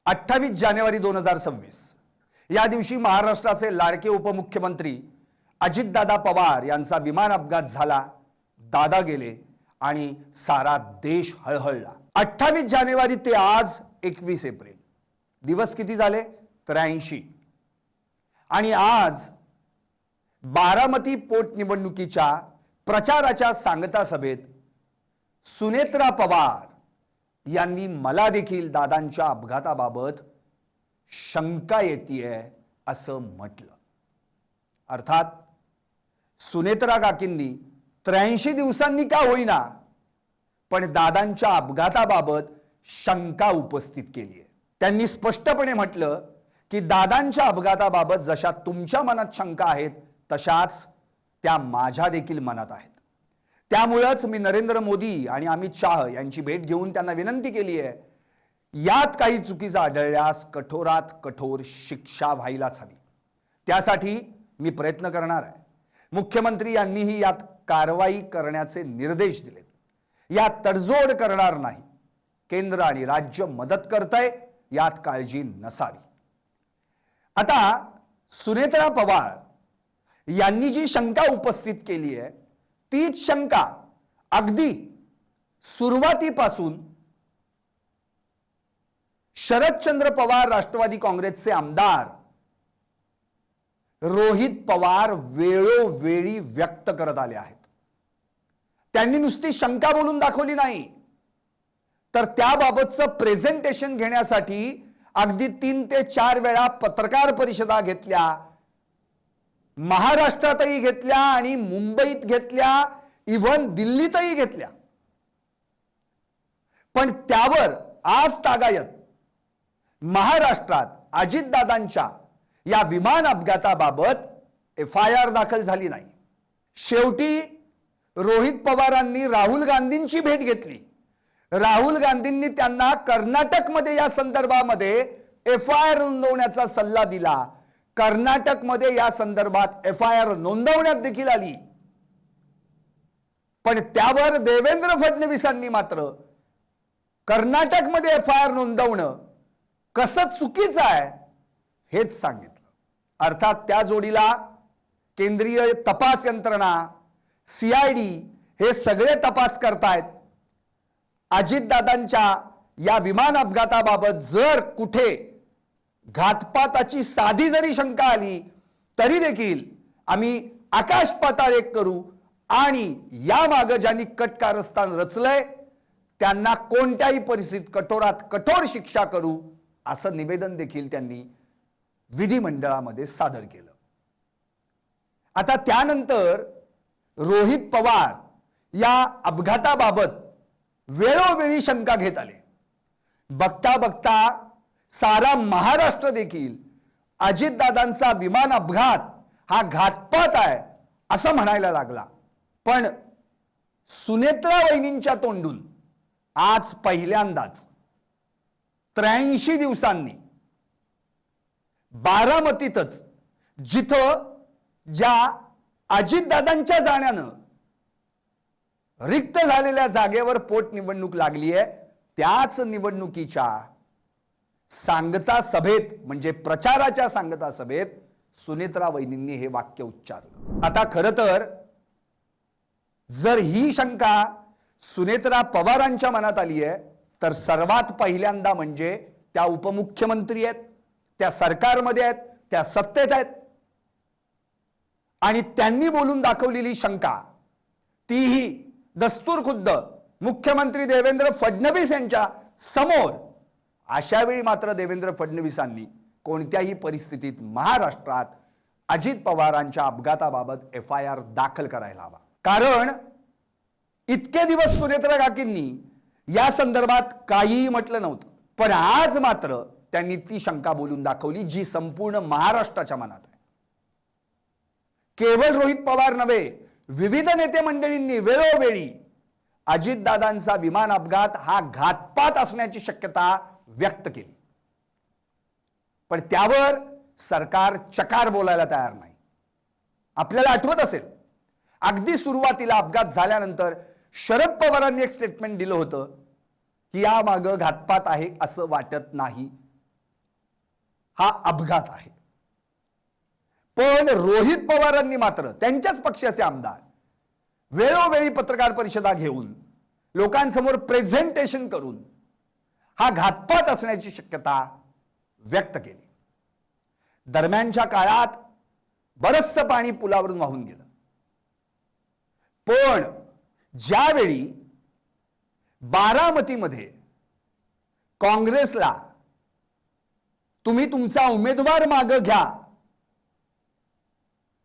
28 जानेवारी 2026 या दिवशी महाराष्ट्राचे लाडके उपमुख्यमंत्री अजितदादा पवार यांचा विमान अपघात झाला. दादा गेले आणि सारा देश हळहळला. 28 जानेवारी ते आज 21 एप्रिल दिवस किती झाले? 83. आणि आज बारामती पोटनिवडणुकीच्या प्रचाराच्या सांगता सभेत सुनेत्रा पवार यांनी मला देखील दादांच्या अपघाताबाबत शंका येतीये असं म्हटलं. अर्थात सुनेत्रा काकींनी 83 दिवसांनी का होईना पण दादांच्या अपघाताबाबत शंका उपस्थित केली आहे. त्यांनी स्पष्टपणे म्हटलं की दादांच्या अपघाताबाबत जशा तुमच्या मनात शंका आहेत तशाच त्या माझ्या देखील मनात आहेत. त्यामुळेच मी नरेंद्र मोदी आणि अमित शाह यांची भेट घेऊन त्यांना विनंती केली आहे, यात काही चुकीचं आढळल्यास कठोरात कठोर शिक्षा व्हायलाच हवी. त्यासाठी मी प्रयत्न करणार आहे. मुख्यमंत्री यांनीही यात कारवाई करण्याचे निर्देश दिलेत. यात तडजोड करणार नाही. केंद्र आणि राज्य मदत करतंय, यात काळजी नसावी. आता सुनेत्रा पवार यांनी जी शंका उपस्थित केली आहे तीच शंका अगदी सुरुवातीपासून शरदचंद्र पवार राष्ट्रवादी काँग्रेसचे आमदार रोहित पवार वेळोवेळी व्यक्त करत आले आहेत. त्यांनी नुसती शंका बोलून दाखवली नाही तर त्याबाबतचं प्रेझेंटेशन घेण्यासाठी अगदी 3 ते 4 वेळा पत्रकार परिषदा घेतल्या. महाराष्ट्रातही घेतल्या आणि मुंबईत घेतल्या, इव्हन दिल्लीतही घेतल्या. पण त्यावर आज तागायत महाराष्ट्रात अजितदादांच्या या विमान अपघाताबाबत FIR दाखल झाली नाही. शेवटी रोहित पवारांनी राहुल गांधींची भेट घेतली. राहुल गांधींनी त्यांना कर्नाटकमध्ये या संदर्भामध्ये FIR नोंदवण्याचा सल्ला दिला. कर्नाटकमध्ये या संदर्भात FIR नोंदवण्यात देखील आली. पण त्यावर देवेंद्र फडणवीसांनी मात्र कर्नाटकमध्ये FIR नोंदवणं कसं चुकीचं आहे हेच सांगितलं. अर्थात त्या जोडीला केंद्रीय तपास यंत्रणा CID हे सगळे तपास करतायत. अजितदादांच्या या विमान अपघाताबाबत जर कुठे घातपाताची साधी जरी शंका आली तरी देखील आम्ही आकाश पाताळ एक करू आणि या मागे ज्यांनी कटकारस्थान रचलंय त्यांना कोणत्याही परिस्थितीत कठोरात कठोर शिक्षा करू असं निवेदन देखील त्यांनी विधिमंडळामध्ये सादर केलं. आता त्यानंतर रोहित पवार या अपघाताबाबत वेळोवेळी शंका घेत आले. बघता बघता सारा महाराष्ट्र देखील अजितदादांचा विमान अपघात हा घातपात आहे असं म्हणायला लागला. पण सुनेत्रा वहिनींच्या तोंडून आज पहिल्यांदाच 83 दिवसांनी बारामतीतच जिथं ज्या अजितदादांच्या जाण्यानं रिक्त झालेल्या जागेवर पोटनिवडणूक लागली आहे त्याच निवडणुकीच्या सांगता सभेत म्हणजे प्रचाराच्या सांगता सभेत सुनेत्रा वहिनींनी हे वाक्य उच्चारलं. आता खरं तर जर ही शंका सुनेत्रा पवारांच्या मनात आली आहे तर सर्वात पहिल्यांदा म्हणजे त्या उपमुख्यमंत्री आहेत, त्या सरकारमध्ये आहेत, त्या सत्तेत आहेत आणि त्यांनी बोलून दाखवलेली शंका तीही दस्तूरखुद्द मुख्यमंत्री देवेंद्र फडणवीस यांच्या समोर. अशा वेळी मात्र देवेंद्र फडणवीसांनी कोणत्याही परिस्थितीत महाराष्ट्रात अजित पवारांच्या अपघाताबाबत FIR दाखल करायला हवा. कारण इतके दिवस सुनेत्रा काकींनी या संदर्भात काहीही म्हटलं नव्हतं. पण आज मात्र त्यांनी ती शंका बोलून दाखवली जी संपूर्ण महाराष्ट्राच्या मनात आहे. केवळ रोहित पवार नव्हे, विविध नेते मंडळींनी वेळोवेळी अजितदादांचा विमान अपघात हा घातपात असण्याची शक्यता व्यक्त केली. पण त्यावर सरकार चकार बोलायला तयार नाही. आपल्याला आठवत असेल अगदी सुरुवातीला अपघात झाल्यानंतर शरद पवारांनी एक स्टेटमेंट दिलं होतं की या मागे घातपात आहे असं वाटत नाही. हा अपघात आहे. पण रोहित पवारांनी मात्र त्यांच्याच पक्षाचे आमदार वेळोवेळी पत्रकार परिषदा घेऊन लोकांसमोर प्रेझेंटेशन करून हा घातपात असण्याची शक्यता व्यक्त केली. दरम्यानच्या काळात बरचसं पाणी पुलावरून वाहून गेलं. पण ज्यावेळी बारामतीमध्ये काँग्रेसला तुम्ही तुमचा उमेदवार मागे घ्या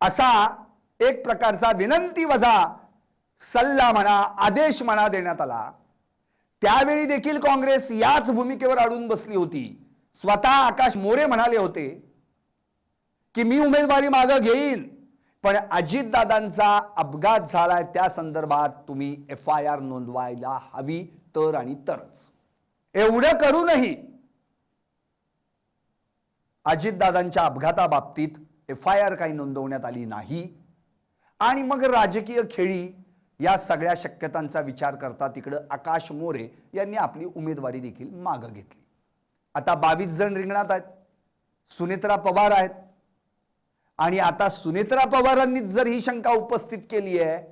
असा एक प्रकारचा विनंती वजा सल्ला म्हणा, आदेश म्हणा देण्यात आला, त्यावेळी देखील काँग्रेस याच भूमिकेवर अडून बसली होती. स्वतः आकाश मोरे म्हणाले होते की मी उमेदवारी मागे घेईन, पण अजितदादांचा अपघात झालाय त्या संदर्भात तुम्ही FIR नोंदवायला हवी तर आणि तरच. एवढं करूनही अजितदादांच्या अपघाताबाबतीत FIR काही नोंदवण्यात आली नाही. आणि मग राजकीय खेळी या सगळ्या शक्यतांचा विचार करता तिकडे आकाश मोरे यांनी आपली उमेदवारी देखील मागे घेतली. आता 22 जण रिंगणात आहेत. सुनेत्रा पवार आहेत. आणि आता सुनेत्रा पवारांनी जर ही शंका उपस्थित केली आहे,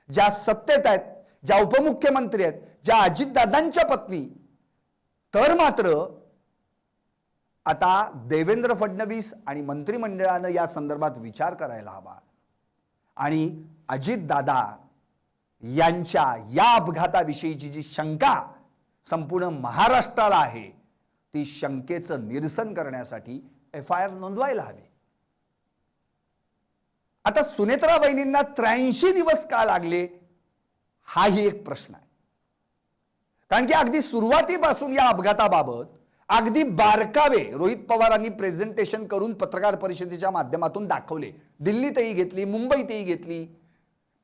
ज्या सत्तेत आहेत, ज्या उपमुख्यमंत्री आहेत, ज्या अजितदादांच्या पत्नी, तर मात्र आता देवेंद्र फडणवीस आणि मंत्रिमंडळानं या संदर्भात विचार करायला हवा आणि अजितदादा यांच्या या अपघाताविषयीची जी शंका संपूर्ण महाराष्ट्राला आहे ती शंकेचं निरसन करण्यासाठी FIR नोंदवायला हवी. आता सुनेत्रा वहिनींना 83 दिवस का लागले हाही एक प्रश्न आहे. कारण की अगदी सुरुवातीपासून या अपघाताबाबत अगदी बारकावे रोहित पवारांनी प्रेझेंटेशन करून पत्रकार परिषदेच्या माध्यमातून दाखवले. दिल्लीतही घेतली, मुंबईतही घेतली,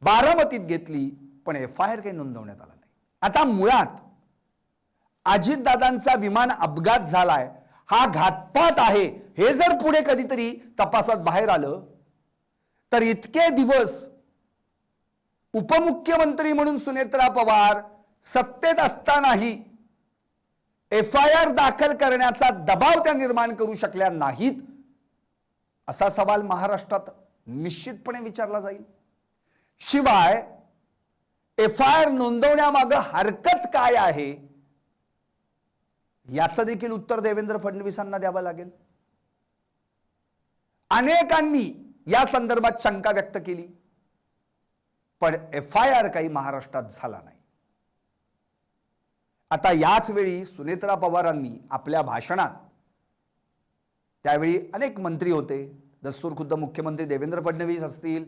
बारामतीत घेतली, पण FIR काही नोंदवण्यात आला नाही. आता मुळात अजितदादांचा विमान अपघात झालाय, हा घातपात आहे, हे जर पुढे कधीतरी तपासात बाहेर आलं तर इतके दिवस उपमुख्यमंत्री म्हणून सुनेत्रा पवार सत्तेत असतानाही FIR दाखल करण्याचा दबाव त्या निर्माण करू शकल्या नाहीत असा सवाल महाराष्ट्रात निश्चितपणे विचारला जाईल. शिवाय FIR नोंदवण्यामागे हरकत काय आहे याचं देखील उत्तर देवेंद्र फडणवीसांना द्यावं लागेल. अनेकांनी या संदर्भात शंका व्यक्त केली, पण FIR काही महाराष्ट्रात झाला नाही. आता याच वेळी सुनेत्रा पवारांनी आपल्या भाषणात, त्यावेळी अनेक मंत्री होते, दस्तूरखुद्द मुख्यमंत्री देवेंद्र फडणवीस असतील,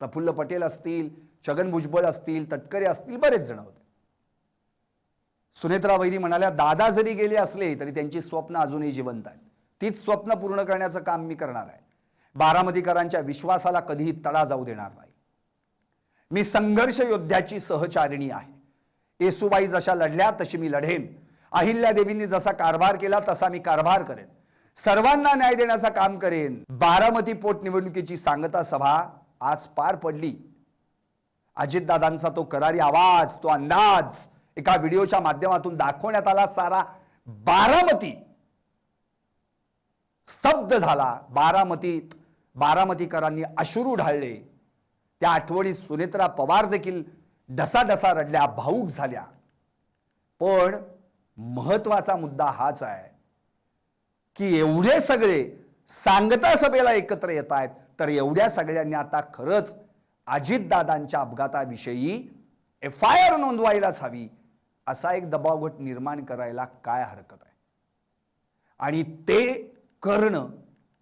प्रफुल्ल पटेल असतील, छगन भुजबळ असतील, तटकरे असतील, बरेच जण होते. सुनेत्रा वहिनी म्हणाल्या, दादा जरी गेले असले तरी त्यांची स्वप्न अजूनही जिवंत आहेत. तीच स्वप्न पूर्ण करण्याचं काम मी करणार आहे. बारामतीकरांच्या विश्वासाला कधीही तडा जाऊ देणार नाही. मी संघर्ष योद्ध्याची सहचारिणी आहे. येसुबाई जशा लढल्या तशी मी लढेन. अहिल्यादेवींनी जसा कारभार केला तसा मी कारभार करेन. सर्वांना न्याय देण्याचं काम करेन. बारामती पोटनिवडणुकीची सांगता सभा आज पार पडली. अजितदादांचा तो करारी आवाज, तो अंदाज एका व्हिडिओच्या माध्यमातून दाखवण्यात आला. सारा बारामती स्तब्ध झाला. बारामतीकरांनी अश्रू ढाळले. त्या आठवणीत सुनेत्रा पवार देखील ढसाढसा रडल्या, भावूक झाल्या. पण महत्वाचा मुद्दा हाच आहे की एवढे सगळे सांगता सभेला एकत्र येत आहेत, तर एवढ्या सगळ्यांनी आता खरंच अजितदादांच्या अपघाताविषयी FIR नोंदवायलाच हवी असा एक दबावगट निर्माण करायला काय हरकत आहे. आणि ते करणं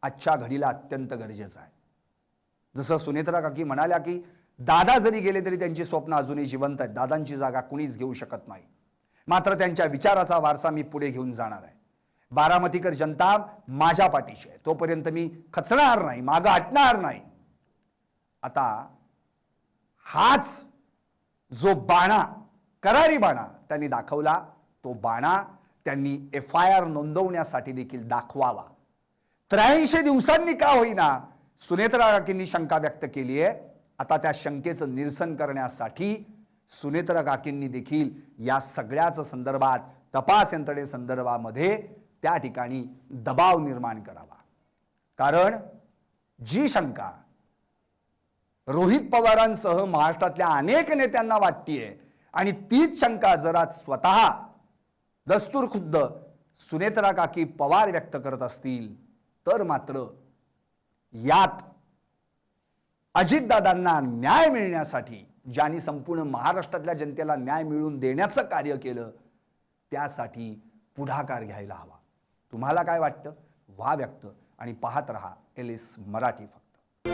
आजच्या घडीला अत्यंत गरजेचं आहे. जसं सुनेत्रा काकी म्हणाल्या की दादा जरी गेले तरी त्यांची स्वप्न अजूनही जिवंत आहेत. दादांची जागा कुणीच घेऊ शकत नाही. मात्र त्यांच्या विचाराचा वारसा मी पुढे घेऊन जाणार आहे. बारामतीकर जनता माझ्या पाठीशी आहे. तोपर्यंत मी खचणार नाही, मागं हटणार नाही. आता हाच जो बाणा, करारी बाणा त्यांनी दाखवला, तो बाणा त्यांनी FIR नोंदवण्यासाठी देखील दाखवावा. 83 दिवसांनी का होईना सुनेत्रा काकींनी शंका व्यक्त केली आहे. आता त्या शंकेचं निरसन करण्यासाठी सुनेत्रा काकींनी देखील या सगळ्याच संदर्भात, तपास यंत्रणेसंदर्भामध्ये त्या ठिकाणी दबाव निर्माण करावा. कारण जी शंका रोहित पवारांसह महाराष्ट्रातल्या अनेक नेत्यांना वाटतीये आणि तीच शंका जर स्वतः दस्तूर खुद्द सुनेत्रा काकी पवार व्यक्त करत असतील तर मात्र यात अजितदादांना न्याय मिळण्यासाठी, ज्यांनी संपूर्ण महाराष्ट्रातल्या जनतेला न्याय मिळवून देण्याचं कार्य केलं, त्यासाठी पुढाकार घ्यायला हवा. तुम्हाला काय वाटतं? व्हा व्यक्त आणि पाहत रहा LS मराठी फक्त.